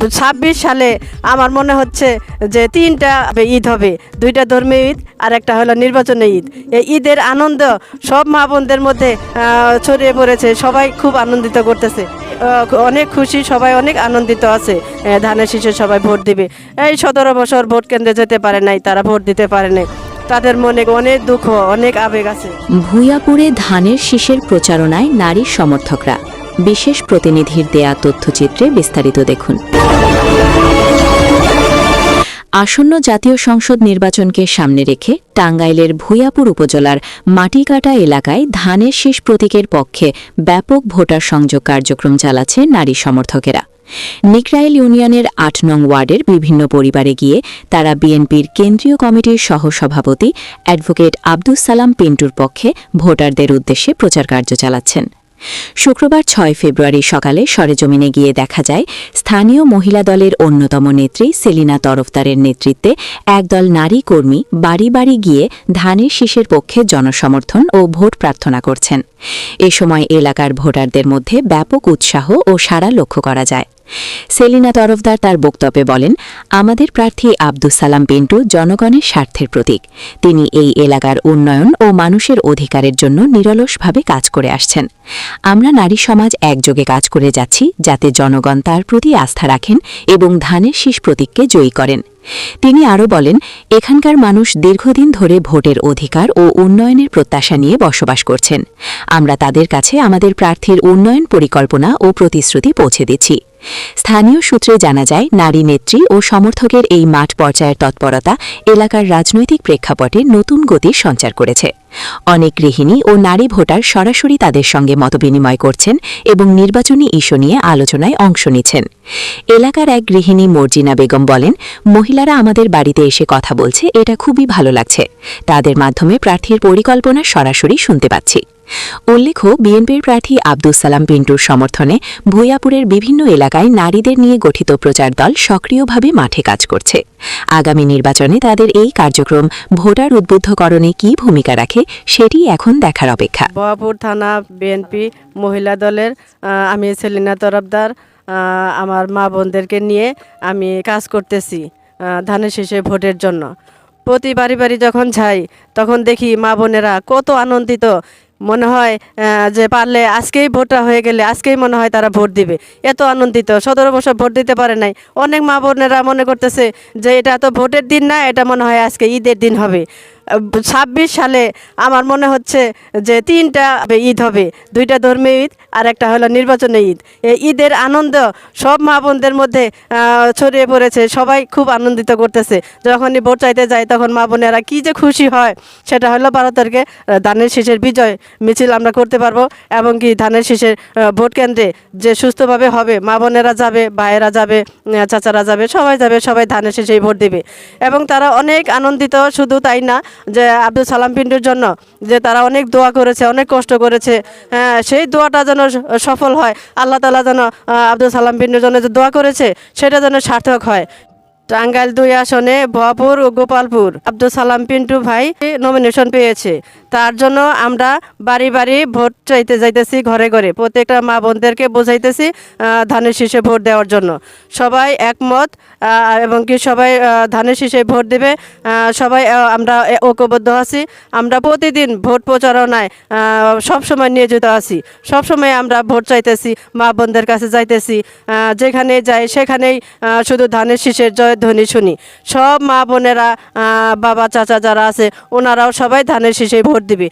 26 সালে আমার মনে হচ্ছে যে 3টা ঈদ হবে, 2টা ধর্মীয় ঈদ আর একটা হলো নির্বাচনী ঈদ। এই ঈদের আনন্দ সব মা বোনদের মধ্যে ছড়িয়ে পড়েছে, সবাই খুব আনন্দিত করতেছে, অনেক খুশি, সবাই অনেক আনন্দিত আছে। ধানের শীষে সবাই ভোট দিবে। এই 17 বছর ভোট কেন্দ্রে যেতে পারে নাই, তারা ভোট দিতে পারে নাই, তাদের মনে অনেক দুঃখ, অনেক আবেগ আছে। ভূঁইয়াপুরে ধানের শীষের প্রচারণায় নারী সমর্থকরা। বিশেষ প্রতিনিধির দেয়া তথ্যচিত্রে বিস্তারিত দেখুন। আসন্ন জাতীয় সংসদ নির্বাচনকে সামনে রেখে টাঙ্গাইলের ভূঁইয়াপুর উপজেলার মাটিকাটা এলাকায় ধানের শীষ প্রতীকের পক্ষে ব্যাপক ভোটার সংযোগ কার্যক্রম চালাচ্ছে নারী সমর্থকেরা। নিকরাইল ইউনিয়নের ৮ নং ওয়ার্ডের বিভিন্ন পরিবারে গিয়ে তারা বিএনপির কেন্দ্রীয় কমিটির সহসভাপতি অ্যাডভোকেট আব্দুস সালাম পিন্টুর পক্ষে ভোটারদের উদ্দেশ্যে প্রচারকার্য চালাচ্ছেন। শুক্রবার ৬ ফেব্রুয়ারি সকালে সরেজমিনে গিয়ে দেখা যায় স্থানীয় মহিলা দলের অন্যতম নেত্রী সেলিনা তরফদারের নেতৃত্বে একদল নারী কর্মী বাড়ি বাড়ি গিয়ে ধানের শীষের পক্ষে জনসমর্থন ও ভোট প্রার্থনা করছেন। এ সময় এলাকার ভোটারদের মধ্যে ব্যাপক উৎসাহ ও সাড়া লক্ষ্য করা যায়। সেলিনা তরফদার তার বক্তব্যে বলেন, আমাদের প্রার্থী আব্দুস সালাম পিন্টু জনগণের স্বার্থের প্রতীক। তিনি এই এলাকার উন্নয়ন ও মানুষের অধিকারের জন্য নিরলসভাবে কাজ করে আসছেন। আমরা নারী সমাজ একযোগে কাজ করে যাচ্ছি যাতে জনগণ তার প্রতি আস্থা রাখেন এবং ধানের শীষ প্রতীককে জয়ী করেন। তিনি আরও বলেন, এখানকার মানুষ দীর্ঘদিন ধরে ভোটের অধিকার ও উন্নয়নের প্রত্যাশা নিয়ে বসবাস করছেন। আমরা তাদের কাছে আমাদের প্রার্থীর উন্নয়ন পরিকল্পনা ও প্রতিশ্রুতি পৌঁছে দিচ্ছি। স্থানীয় সূত্রে জানা যায়, নারী নেত্রী ও সমর্থকের এই মাঠ পর্যায়ের তৎপরতা এলাকার রাজনৈতিক প্রেক্ষাপটে নতুন গতির সঞ্চার করেছে। অনেক গৃহিণী ও নারী ভোটার সরাসরি তাদের সঙ্গে মতবিনিময় করছেন এবং নির্বাচনী ইস্যু নিয়ে আলোচনায় অংশ নিচ্ছেন। এলাকার এক গৃহিণী মর্জিনা বেগম বলেন, মহিলারা আমাদের বাড়িতে এসে কথা বলছে, এটা খুবই ভালো লাগছে। তাদের মাধ্যমে প্রার্থীর পরিকল্পনা সরাসরি শুনতে পাচ্ছি। উল্লেখ্য, বিএনপির প্রার্থী আব্দুস সালাম পিন্টুর সমর্থনে ভূঁইয়াপুরের বিভিন্ন এলাকায় নারীদের নিয়ে গঠিত প্রচার দল সক্রিয়ভাবে মাঠে কাজ করছে। আগামী নির্বাচনে তাদের এই কার্যক্রম ভোটার উদ্বুদ্ধকরণে কী ভূমিকা রাখে সেটি এখন দেখার অপেক্ষা। ভূঁইয়াপুর থানা বিএনপি মহিলা দলের আমি সেলিনা তরফদার, আমার মা বোনদেরকে নিয়ে আমি কাজ করতেছি ধানের শীষে ভোটের জন্য। প্রতি বাড়ি বাড়ি যখন যাই তখন দেখি মা বোনেরা কত আনন্দিত, মনে হয় যে পারলে আজকেই ভোটটা হয়ে গেলে আজকেই মনে হয় তারা ভোট দিবে, এত আনন্দিত। 17 বছর ভোট দিতে পারে নাই, অনেক মা বোনেরা মনে করতেছে যে এটা তো ভোটের দিন না, এটা মনে হয় আজকে ঈদের দিন হবে। 26 সালে আমার মনে হচ্ছে যে 3টা ঈদ হবে, 2টা ধর্মীয় ঈদ আর একটা হলো নির্বাচনী ঈদ। এই ঈদের আনন্দ সব মা বোনদের মধ্যে ছড়িয়ে পড়েছে, সবাই খুব আনন্দিত করতেছে। যখনই ভোট চাইতে যায় তখন মা বোনেরা কী যে খুশি হয়, সেটা হলো 12 তারিখে ধানের শীষের বিজয় মিছিল আমরা করতে পারবো এবং কি ধানের শীষের ভোট কেন্দ্রে যে সুস্থভাবে হবে, মা বোনেরা যাবে, ভাইয়েরা যাবে, চাচারা যাবে, সবাই যাবে, সবাই ধানের শীষেই ভোট দেবে। এবং তারা অনেক আনন্দিত, শুধু তাই না, যে আব্দুল সালাম পিন্টুর জন্য যে তারা অনেক দোয়া করেছে, অনেক কষ্ট করেছে, সেই দোয়াটা যেন সফল হয়। আল্লাহ তাআলা যেন আব্দুল সালাম পিন্টুর জন্য যে দোয়া করেছে সেটা যেন সার্থক হয়। টাঙ্গাইল 2 আসনে ভূঁইয়াপুর ও গোপালপুর আব্দুল সালাম পিন্টু ভাই নমিনেশন পেয়েছে। তার জন্য আমরা বাড়ি বাড়ি ভোট চাইতে যাইতেছি, ঘরে ঘরে প্রত্যেকটা মা বোনদেরকে বোঝাইতেছি ধানের শীষে ভোট দেওয়ার জন্য। সবাই একমত এবং কি সবাই ধানের শীষে ভোট দেবে, সবাই আমরা ঐক্যবদ্ধ আছি। আমরা প্রতিদিন ভোট প্রচারণায় সবসময় নিয়োজিত আছি, সবসময় আমরা ভোট চাইতেছি, মা বোনদের কাছে যাইতেছি, যেখানে যাই সেখানেই শুধু ধানের শীষের জয়ধ্বনি শুনি। সব মা বোনেরা, বাবা চাচা যারা আছে ওনারাও সবাই ধানের শীষে ভোট দিবে।